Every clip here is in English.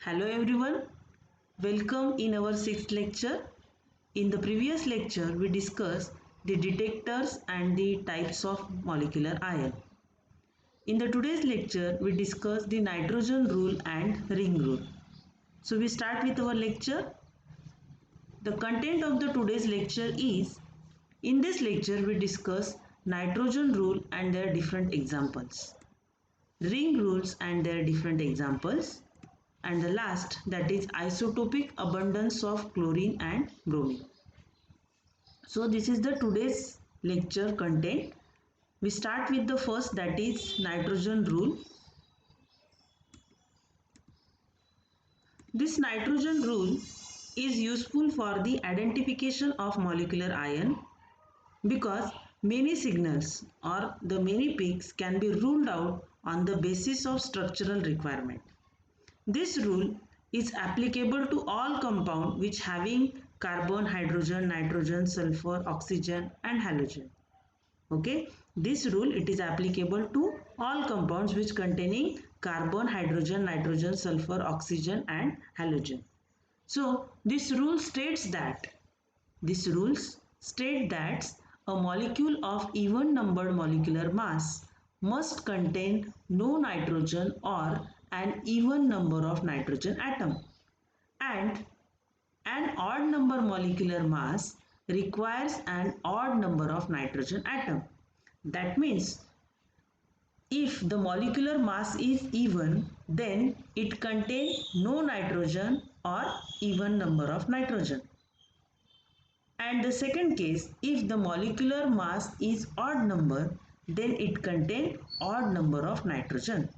Hello everyone, welcome in our sixth lecture. In the previous lecture, we discussed the detectors and the types of molecular ion. In the today's lecture, we discuss the nitrogen rule and ring rule. So we start with our lecture. The content of the today's lecture is, in this lecture we discuss nitrogen rule and their different examples, ring rules and their different examples, and the last, that is isotopic abundance of chlorine and bromine. So this is the today's lecture content. We start with the first, that is nitrogen rule. This nitrogen rule is useful for the identification of molecular ion because many signals or the many peaks can be ruled out on the basis of structural requirement. This rule is applicable to all compounds which having carbon, hydrogen, nitrogen, sulfur, oxygen and halogen. Okay, this rule it is applicable to all compounds which containing carbon, hydrogen, nitrogen, sulfur, oxygen and halogen. So this rule states that a molecule of even numbered molecular mass must contain no nitrogen or an even number of nitrogen atom, and an odd number molecular mass requires an odd number of nitrogen atom. That means if the molecular mass is even, then it contains no nitrogen or even number of nitrogen. And the second case, if the molecular mass is odd number, then it contains odd number of nitrogen.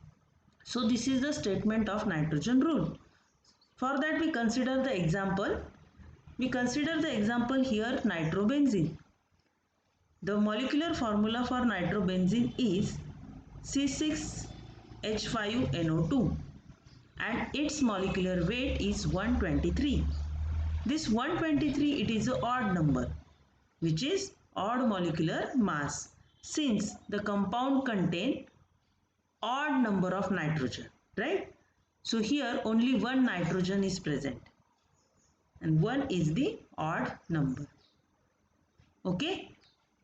So this is the statement of nitrogen rule. For that we consider the example. We consider the example here, nitrobenzene. The molecular formula for nitrobenzene is C6H5NO2 and its molecular weight is 123. This 123, it is an odd number, which is odd molecular mass, since the compound contain odd number of nitrogen, right? So here only one nitrogen is present and 1 is the odd number. Okay,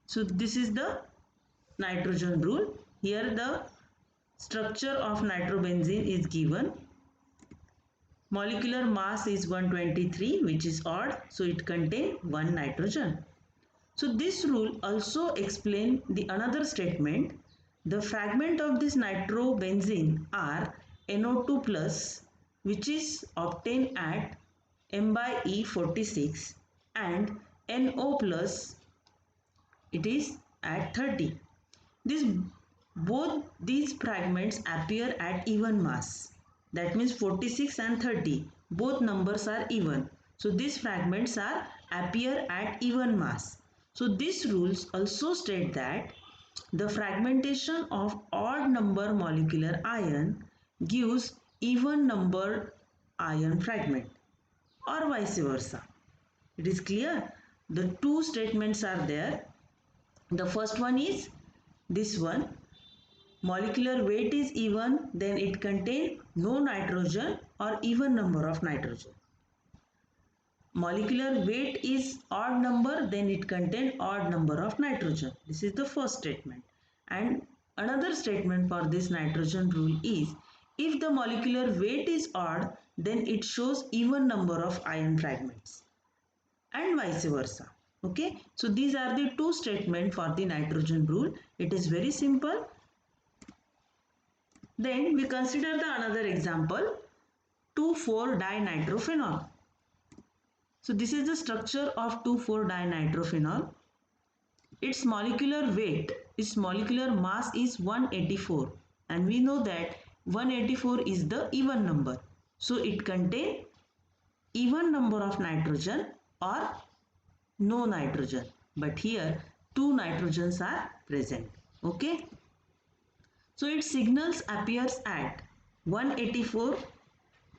so this is the nitrogen rule. Here the structure of nitrobenzene is given. Molecular mass is 123, which is odd, so it contains one nitrogen. So this rule also explains the another statement. The fragment of this nitrobenzene are NO2 plus, which is obtained at M/E46, and NO plus, it is at 30. Both these fragments appear at even mass. That means 46 and 30, both numbers are even. So these fragments are appear at even mass. So these rules also state that the fragmentation of odd number molecular ion gives even numbered ion fragment, or vice versa. It is clear? The two statements are there. The first one is this one. Molecular weight is even, then it contains no nitrogen or even number of nitrogen. Molecular weight is odd number, then it contains odd number of nitrogen. This is the first statement. And another statement for this nitrogen rule is, if the molecular weight is odd, then it shows even number of ion fragments, and vice versa. Okay, so these are the two statements for the nitrogen rule. It is very simple. Then we consider the another example, 2,4-dinitrophenol. So this is the structure of 2,4-dinitrophenol. Its molecular weight, its molecular mass is 184, and we know that 184 is the even number. So it contains even number of nitrogen or no nitrogen, but here two nitrogens are present. Okay. So its signals appears at 184,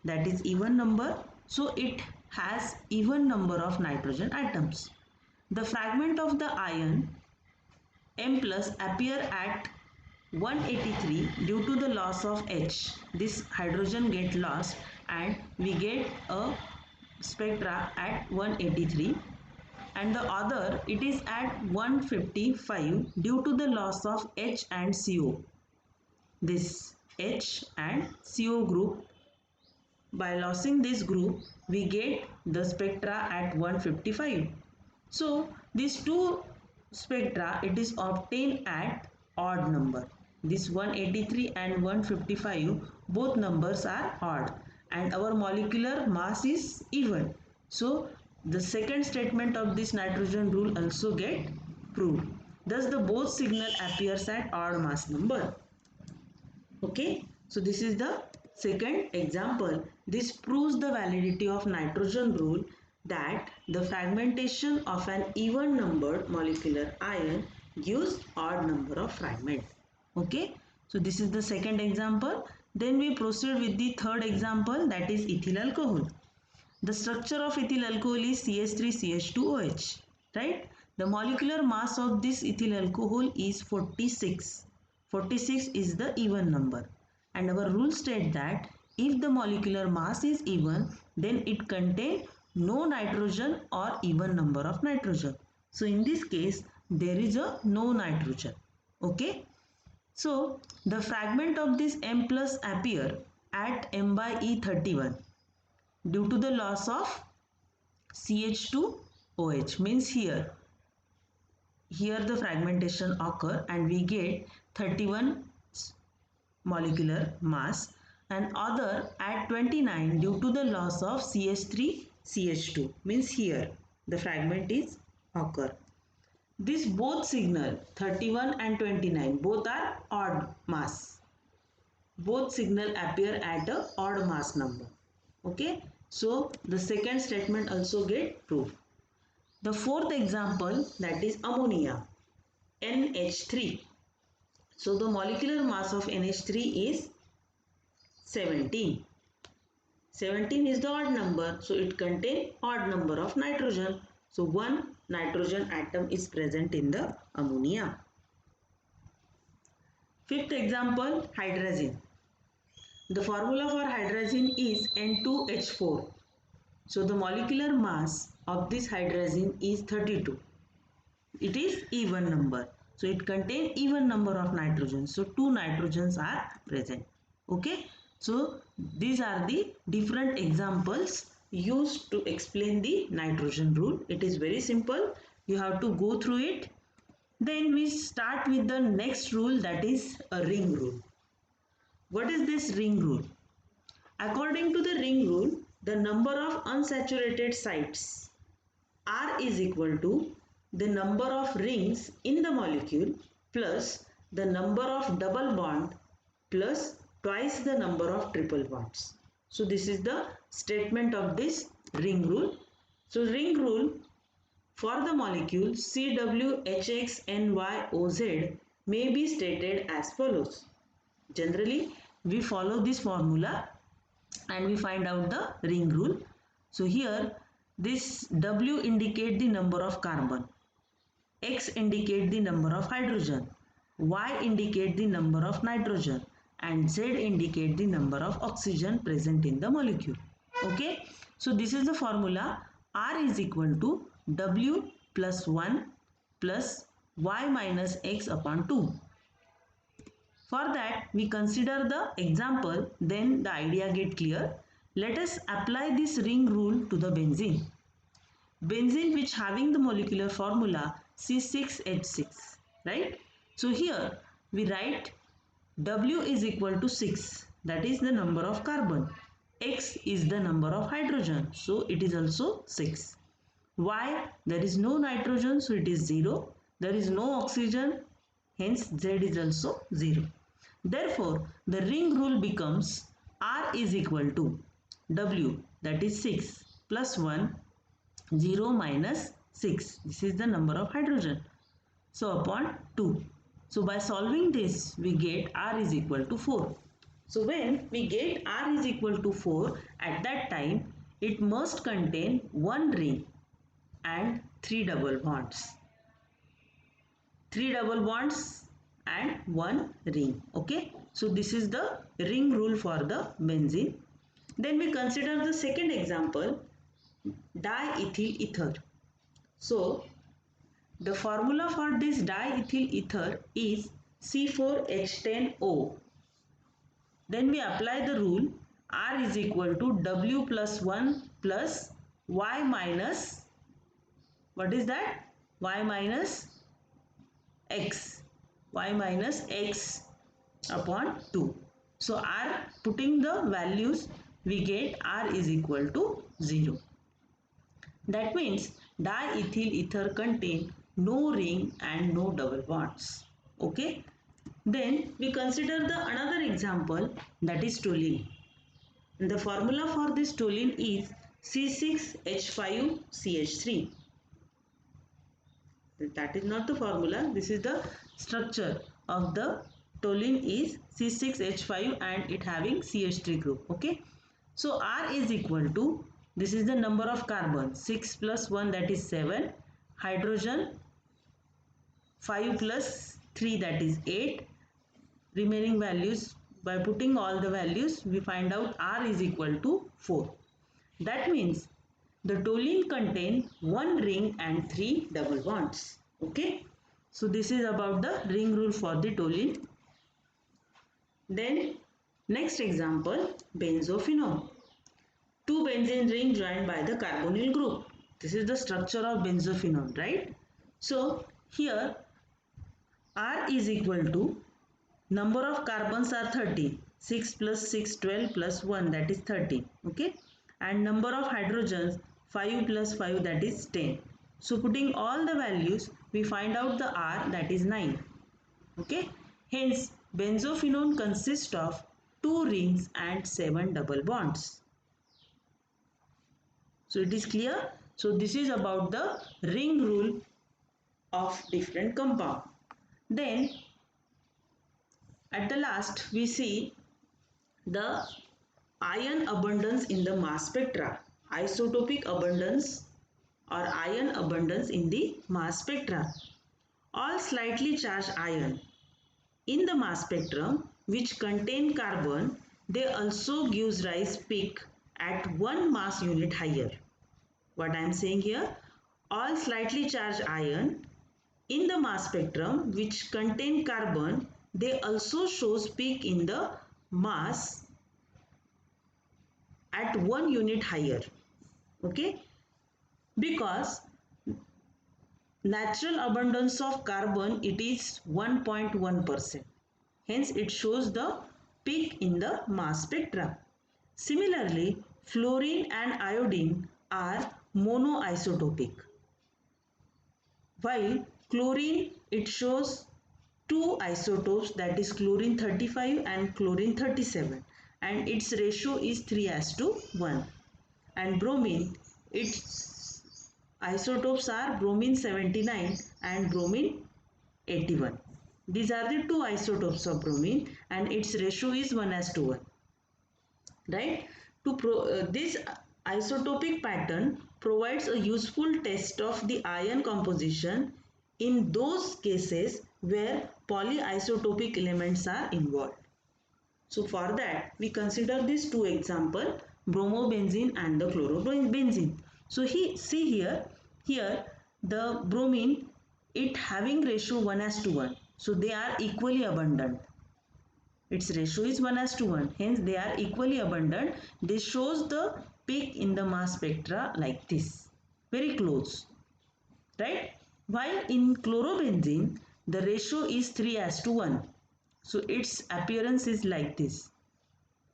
that is even number, so it has even number of nitrogen atoms. The fragment of the ion M plus appear at 183 due to the loss of H. This hydrogen get lost and we get a spectra at 183, and the other it is at 155 due to the loss of H and CO. This H and CO group, by losing this group we get the spectra at 155. So these two spectra it is obtained at odd number. This 183 and 155 both numbers are odd and our molecular mass is even. So the second statement of this nitrogen rule also get proved. Thus the both signal appears at odd mass number. Okay, so this is the second example. This proves the validity of nitrogen rule that the fragmentation of an even numbered molecular ion gives odd number of fragment. Okay, so this is the second example. Then we proceed with the third example, that is ethyl alcohol. The structure of ethyl alcohol is CH3CH2OH, right? The molecular mass of this ethyl alcohol is 46. 46 is the even number, and our rule states that if the molecular mass is even, then it contains no nitrogen or even number of nitrogen. So in this case there is a no nitrogen. Okay, so the fragment of this M plus appear at M by E31 due to the loss of CH2OH, means here the fragmentation occur and we get 31 molecular mass, and other at 29 due to the loss of CH3CH2, means here the fragment is occur. This both signal 31 and 29 both are odd mass. Both signal appear at a odd mass number. Okay, so the second statement also get proved. The fourth example, that is ammonia, NH3. So the molecular mass of NH3 is 17. 17 is the odd number, so it contains odd number of nitrogen. So one nitrogen atom is present in the ammonia. Fifth example, hydrazine. The formula for hydrazine is N2H4. So the molecular mass of this hydrazine is 32. It is even number. So it contains even number of nitrogen. So two nitrogens are present. Okay. So these are the different examples used to explain the nitrogen rule. It is very simple. You have to go through it. Then we start with the next rule, that is a ring rule. What is this ring rule? According to the ring rule, the number of unsaturated sites R is equal to the number of rings in the molecule plus the number of double bond plus twice the number of triple bonds. So this is the statement of this ring rule. So ring rule for the molecule CWHXNYOZ may be stated as follows. Generally, we follow this formula and we find out the ring rule. So here this W indicate the number of carbon, X indicate the number of hydrogen, Y indicate the number of nitrogen, and Z indicate the number of oxygen present in the molecule. Okay, so this is the formula. R is equal to W plus 1 plus Y minus X upon 2. For that we consider the example, then the idea get clear. Let us apply this ring rule to the benzene. Benzene which having the molecular formula C6H6, right? So here we write W is equal to 6, that is the number of carbon. X is the number of hydrogen, so it is also 6. Y, there is no nitrogen, so it is 0. There is no oxygen, hence Z is also 0. Therefore, the ring rule becomes R is equal to W, that is 6 plus 1, 0 minus 6. This is the number of hydrogen. So upon 2. So by solving this, we get R is equal to 4. So when we get R is equal to 4, at that time, it must contain one ring and 3 double bonds. 3 double bonds and one ring. Okay. So this is the ring rule for the benzene. Then we consider the second example, diethyl ether. So the formula for this diethyl ether is C4H10O. Then we apply the rule R is equal to W plus 1 plus Y minus, what is that? Y minus X. Y minus X upon 2. So R, putting the values, we get R is equal to 0. That means diethyl ether contain no ring and no double bonds. Okay. Then we consider the another example, that is toluene. The formula for this toluene is C6H5CH3. That is not the formula. This is the structure of the toluene is C6H5 and it having CH3 group. Okay. So R is equal to, this is the number of carbon, 6 plus 1, that is 7. Hydrogen 5 plus 3, that is 8. Remaining values, by putting all the values, we find out R is equal to 4. That means the toluene contain 1 ring and 3 double bonds. Okay. So this is about the ring rule for the toluene. Then next example, benzophenone. 2 benzene ring joined by the carbonyl group. This is the structure of benzophenone, right? So here R is equal to, number of carbons are 30. 6 plus 6, 12 plus 1, that is 30. Okay. And number of hydrogens, 5 plus 5, that is 10. So putting all the values, we find out the R, that is 9. Okay. Hence, benzophenone consists of 2 rings and 7 double bonds. So it is clear. So this is about the ring rule of different compound. Then at the last we see the ion abundance in the mass spectra, isotopic abundance or ion abundance in the mass spectra. All slightly charged ion in the mass spectrum which contain carbon, they also gives rise peak at 1 mass unit higher. What I am saying here, all slightly charged ion in the mass spectrum which contain carbon, they also shows peak in the mass at 1 unit higher. Okay, because natural abundance of carbon, it is 1.1%. Hence it shows the peak in the mass spectra. Similarly, fluorine and iodine are monoisotopic, while chlorine, it shows 2 isotopes, that is chlorine 35 and chlorine 37, and its ratio is 3:1. And bromine, its isotopes are bromine 79 and bromine 81. These are the 2 isotopes of bromine and its ratio is 1:1. Right? This isotopic pattern provides a useful test of the ion composition in those cases where polyisotopic elements are involved. So for that we consider these 2 examples, bromobenzene and the chlorobenzene. So see here the bromine, it having ratio 1:1. So they are equally abundant. Its ratio is 1:1. Hence they are equally abundant. This shows the peak in the mass spectra like this. Very close. Right? While in chlorobenzene, the ratio is 3:1. So its appearance is like this.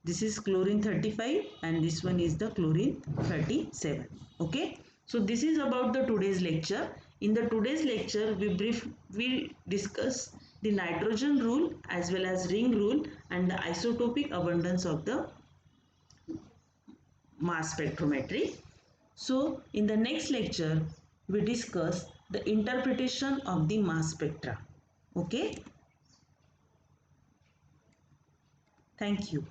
This is chlorine 35 and this one is the chlorine 37. Okay. So this is about the today's lecture. In the today's lecture, we discuss the nitrogen rule as well as ring rule and the isotopic abundance of the mass spectrometry. So in the next lecture, we discuss the interpretation of the mass spectra. Okay. Thank you.